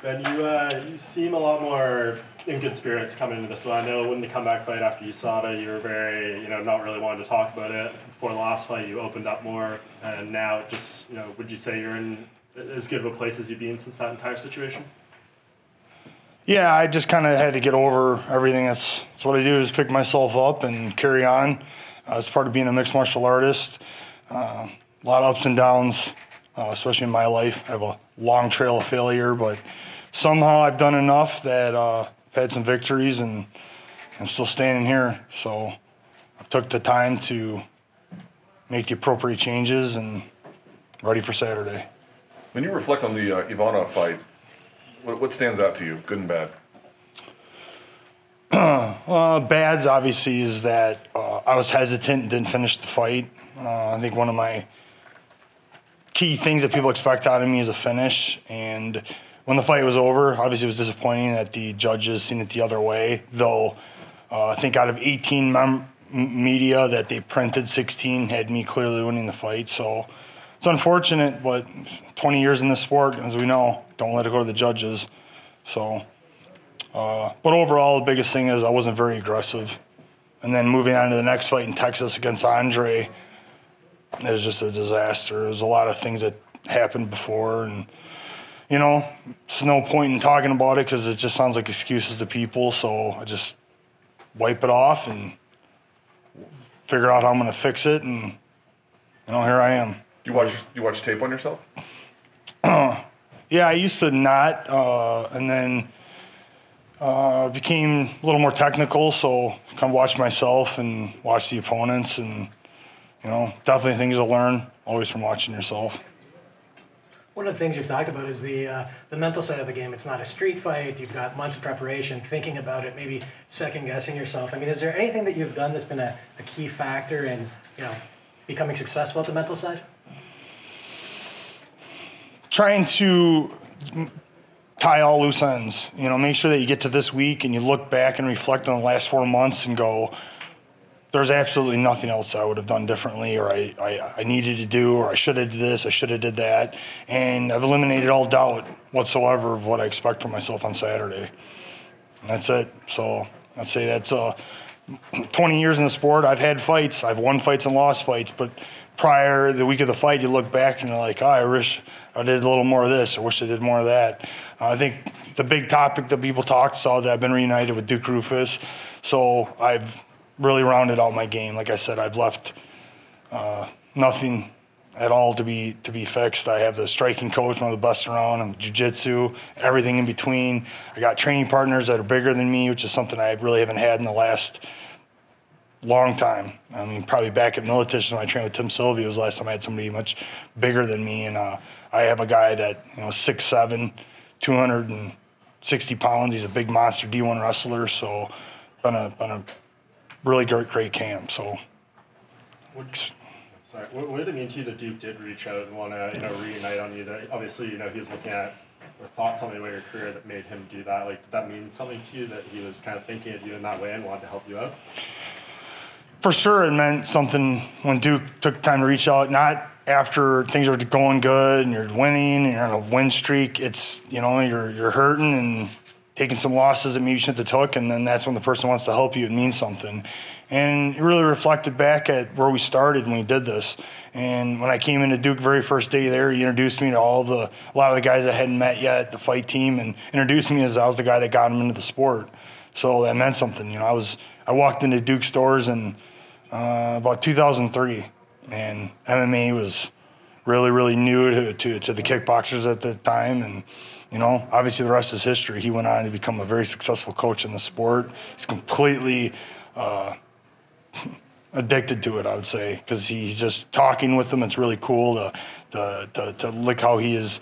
Ben, you seem a lot more in good spirits coming into this one. I know when the comeback fight after USADA, you were very, not really wanting to talk about it. Before the last fight, you opened up more, and now it just, would you say you're in as good of a place as you've been since that entire situation? Yeah, I just kind of had to get over everything. That's what I do, is pick myself up and carry on. It's part of being a mixed martial artist. A lot of ups and downs, especially in my life. I have a long trail of failure, but somehow I've done enough that I've had some victories, and I'm still standing here. So I took the time to make the appropriate changes and ready for Saturday. When you reflect on the Ivana fight, what stands out to you, good and bad? Bads, obviously, is that I was hesitant and didn't finish the fight. I think one of my key things that people expect out of me is a finish. And when the fight was over, obviously it was disappointing that the judges seen it the other way, though I think out of 18 media that they printed, 16 had me clearly winning the fight. So it's unfortunate, but 20 years in this sport, as we know, don't let it go to the judges. So, but overall, the biggest thing is I wasn't very aggressive. And then moving on to the next fight in Texas against Andre, it was just a disaster. There's a lot of things that happened before, and there's no point in talking about it because it just sounds like excuses to people. So I just wipe it off and figure out how I'm going to fix it, and here I am. You watch tape on yourself? Yeah, I used to not, and then became a little more technical. So kind of watch myself and watch the opponents, and definitely things to learn always from watching yourself. One of the things you've talked about is the mental side of the game. It's not a street fight. You've got months of preparation, thinking about it, maybe second-guessing yourself. I mean, is there anything that you've done that's been a key factor in, becoming successful at the mental side? Trying to tie all loose ends. Make sure that you get to this week and you look back and reflect on the last 4 months and go, there's absolutely nothing else I would have done differently, or I needed to do, or I should have did this, I should have did that. And I've eliminated all doubt whatsoever of what I expect from myself on Saturday. And that's it. So I'd say that's 20 years in the sport. I've had fights. I've won fights and lost fights. But prior, the week of the fight, you look back and you're like, I wish I did a little more of this. I wish I did more of that. I think the big topic that people saw that I've been reunited with Duke Roufus. So I've really rounded out my game. Like I said, I've left nothing at all to be fixed. I have the striking coach, one of the best around. I'm jiu-jitsu, everything in between. I got training partners that are bigger than me, which is something I really haven't had in the last long time. I mean, probably back at Militich when I trained with Tim Sylvia was the last time I had somebody much bigger than me. And I have a guy that 6'7", 260 pounds. He's a big monster D1 wrestler. So been a really great camp. So. What did it mean to you that Duke did reach out and want to reunite on you? That obviously he was looking at or thought something about your career that made him do that. Like, did that mean something to you that he was kind of thinking of you in that way and wanted to help you out? For sure, it meant something when Duke took time to reach out. Not after things are going good and you're winning and you're on a win streak. It's you're hurting and taking some losses that maybe you shouldn't have took, and then that's when the person wants to help you. It means something. And it really reflected back at where we started when we did this. And when I came into Duke very first day there, he introduced me to a lot of the guys I hadn't met yet, the fight team, and introduced me as I was the guy that got him into the sport. So that meant something. I walked into Duke stores in about 2003, and MMA was really, really new to the kickboxers at the time. And obviously the rest is history. He went on to become a very successful coach in the sport. He's completely addicted to it, I would say, because he's just talking with them. It's really cool to look how he is.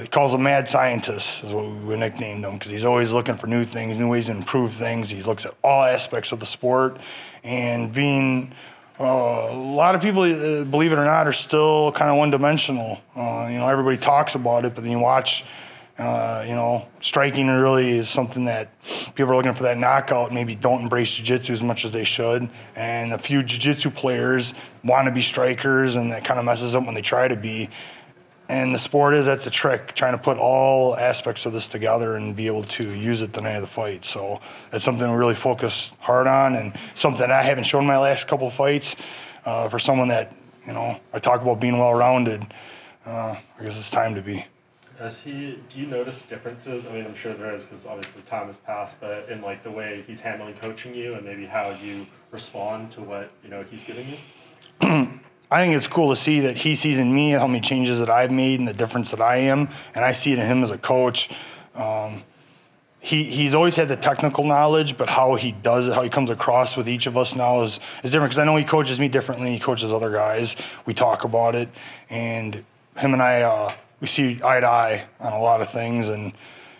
He calls him mad scientist, is what we nicknamed him, because he's always looking for new things, new ways to improve things. He looks at all aspects of the sport, and being a lot of people, believe it or not, are still kind of one-dimensional. Everybody talks about it, but then you watch. Striking really is something that people are looking for that knockout, maybe don't embrace jiu-jitsu as much as they should. And a few jiu-jitsu players want to be strikers, and that kind of messes up when they try to be. And the sport that's a trick, trying to put all aspects of this together and be able to use it the night of the fight. So that's something we really focus hard on, and something I haven't shown my last couple of fights. For someone that, I talk about being well-rounded, I guess it's time to be. Do you notice differences? I mean, I'm sure there is, because obviously time has passed, but in like the way he's handling coaching you and maybe how you respond to what, he's giving you? I think it's cool to see that he sees in me how many changes that I've made and the difference that I am, and I see it in him as a coach. He's always had the technical knowledge, but how he does it, how he comes across with each of us now is different, because I know he coaches me differently. He coaches other guys. We talk about it, and him and I, we see eye to eye on a lot of things, and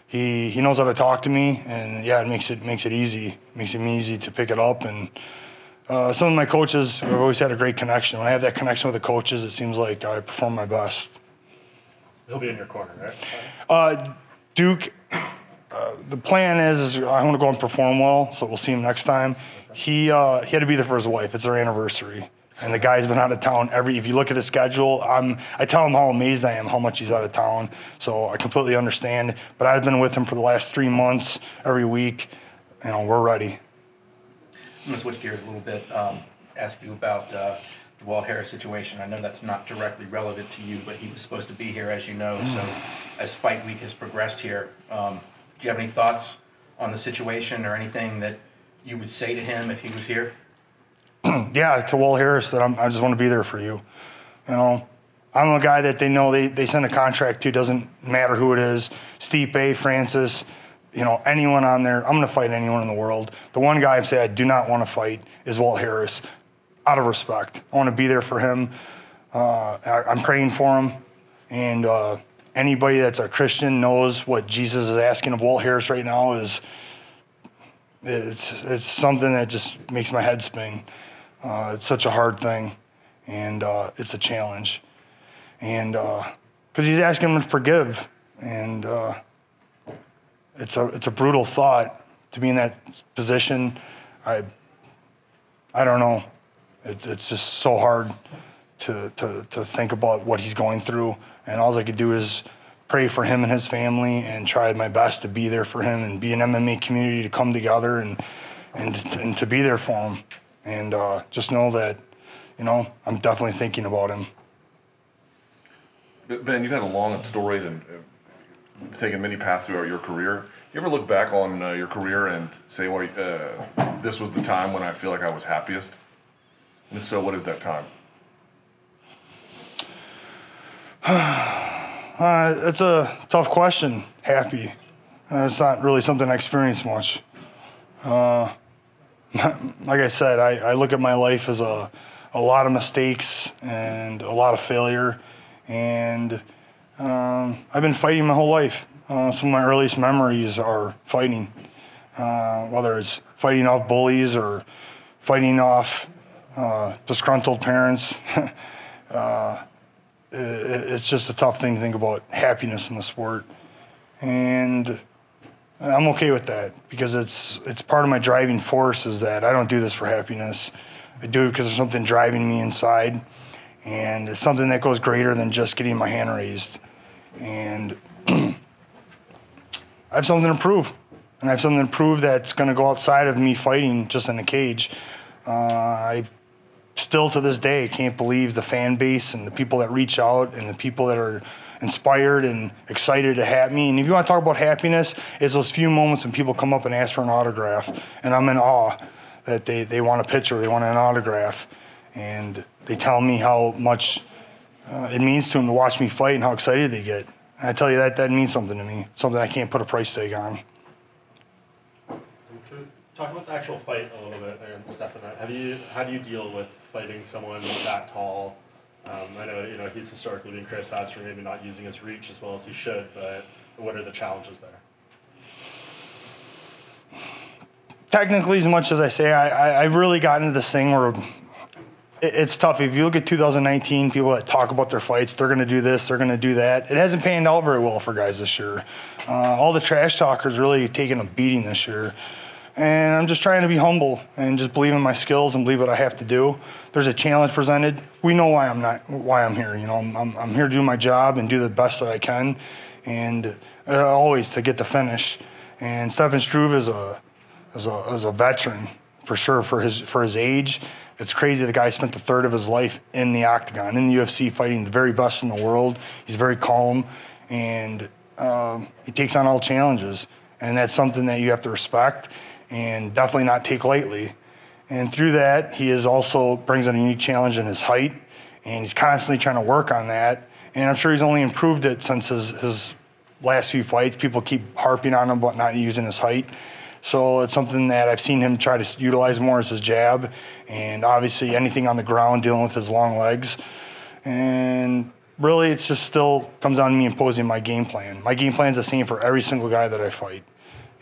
he knows how to talk to me, and yeah, it makes it easy. It makes it easy to pick it up, and some of my coaches have always had a great connection. When I have that connection with the coaches, it seems like I perform my best. He'll be in your corner, right? Duke, the plan is I want to go and perform well, so we'll see him next time. He had to be there for his wife. It's their anniversary. And the guy's been out of town if you look at his schedule, I tell him how amazed I am how much he's out of town. So I completely understand. But I've been with him for the last 3 months, every week. We're ready. I'm going to switch gears a little bit, ask you about the Walt Harris situation. I know that's not directly relevant to you, but he was supposed to be here, as you know. So as fight week has progressed here, do you have any thoughts on the situation or anything that you would say to him if he was here? Yeah, to Walt Harris, that I just want to be there for you. I'm a guy that they know they send a contract to, doesn't matter who it is, Stipe, Francis, anyone on there. I'm going to fight anyone in the world. The one guy I say I do not want to fight is Walt Harris, out of respect. I want to be there for him. I'm praying for him. And anybody that's a Christian knows what Jesus is asking of Walt Harris right now it's something that just makes my head spin. It's such a hard thing, and it's a challenge. And because he's asking him to forgive, and it's a brutal thought to be in that position. I don't know. It's just so hard to think about what he's going through, and all I could do is pray for him and his family and try my best to be there for him and be an MMA community to come together and to be there for him. And just know that, I'm definitely thinking about him. Ben, you've had a long and storied and taken many paths throughout your career. You ever look back on your career and say, well, this was the time when I feel like I was happiest? And if so, what is that time? It's a tough question, happy. It's not really something I experience much. Like I said, I look at my life as a lot of mistakes and a lot of failure. And I've been fighting my whole life. Some of my earliest memories are fighting, whether it's fighting off bullies or fighting off disgruntled parents. It's just a tough thing to think about happiness in the sport. And I'm okay with that because it's part of my driving force is that I don't do this for happiness. I do it because there's something driving me inside. And it's something that goes greater than just getting my hand raised. And I have something to prove. And I have something to prove that's going to go outside of me fighting just in a cage. I still to this day can't believe the fan base and the people that reach out and the people that are inspired and excited to have me. And if you want to talk about happiness, it's those few moments when people come up and ask for an autograph. And I'm in awe that they want a picture, they want an autograph. And they tell me how much it means to them to watch me fight and how excited they get. And I tell you that means something to me, something I can't put a price tag on. Talk about the actual fight a little bit there, Stefan. How do you deal with fighting someone that tall? I know he's historically been criticized for maybe not using his reach as well as he should, but what are the challenges there? Technically, as much as I say, I really got into this thing where it's tough. If you look at 2019, people that talk about their fights, they're going to do this, they're going to do that. It hasn't panned out very well for guys this year. All the trash talkers really taking a beating this year. And I'm just trying to be humble and just believe in my skills and believe what I have to do. There's a challenge presented. We know why I'm here. You know, I'm here to do my job and do the best that I can, and always to get the finish. And Stefan Struve is a veteran for sure for his age. It's crazy. The guy spent a third of his life in the octagon, in the UFC, fighting the very best in the world. He's very calm, and he takes on all challenges, and that's something that you have to respect and definitely not take lightly. And through that, he is also brings in a unique challenge in his height, and he's constantly trying to work on that. And I'm sure he's only improved it since his last few fights. People keep harping on him about not using his height. So it's something that I've seen him try to utilize more as his jab, and obviously anything on the ground, dealing with his long legs. And really, it's just still comes down to me imposing my game plan. My game plan is the same for every single guy that I fight.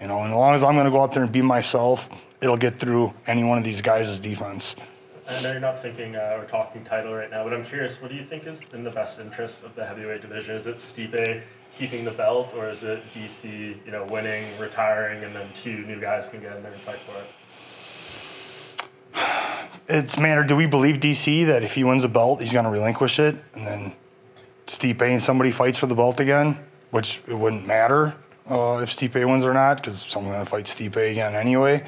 You know, and as long as I'm going to go out there and be myself, it'll get through any one of these guys' defense. I know you're not thinking or talking title right now, but I'm curious, what do you think is in the best interest of the heavyweight division? Is it Stipe keeping the belt, or is it DC, you know, winning, retiring, and then 2 new guys can get in there and fight for it? It's matter. Do we believe DC that if he wins a belt, he's going to relinquish it, and then Stipe and somebody fights for the belt again, which it wouldn't matter if Stipe wins or not, because someone's going to fight Stipe again anyway.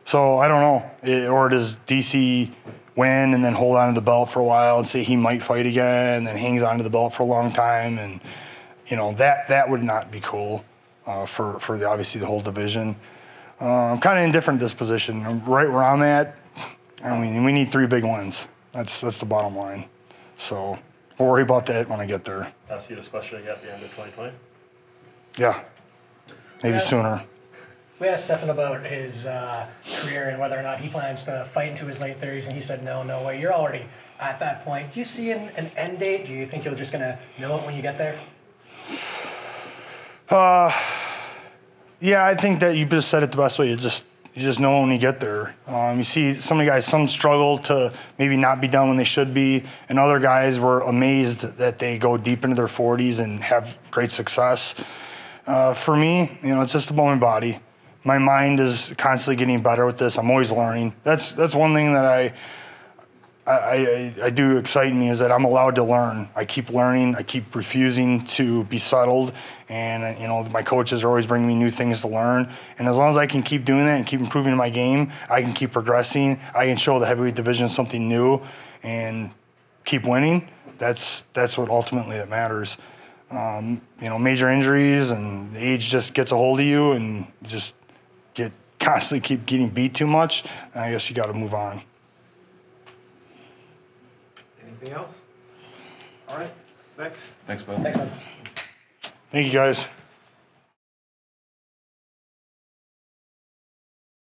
So I don't know. Or does DC win and then hold on to the belt for a while and say he might fight again, and then hangs on to the belt for a long time, and you know that would not be cool for obviously the whole division. I'm kind of indifferent to this position. I'm right where I'm at. I mean, we need 3 big wins. That's the bottom line. So we'll worry about that when I get there. I'll see this question again at the end of 2020. Yeah, maybe sooner. We asked Stefan about his career and whether or not he plans to fight into his late 30s, and he said, no way. You're already at that point. Do you see an end date? Do you think you're just going to know it when you get there? Yeah, I think that you just said it the best way. You just know when you get there. You see so many guys, some struggle to maybe not be done when they should be, and other guys were amazed that they go deep into their 40s and have great success. For me, you know, it's just about my body. My mind is constantly getting better with this. I'm always learning. That's one thing that I do excite me, is that I'm allowed to learn. I keep learning. I keep refusing to be settled. And, you know, my coaches are always bringing me new things to learn. And as long as I can keep doing that and keep improving my game, I can keep progressing. I can show the heavyweight division something new and keep winning. That's what ultimately that matters. You know, major injuries and age just gets a hold of you, and just constantly keep getting beat too much. I guess you got to move on. Anything else? All right. Next. Thanks, bud. Thanks, man. Thank you, guys.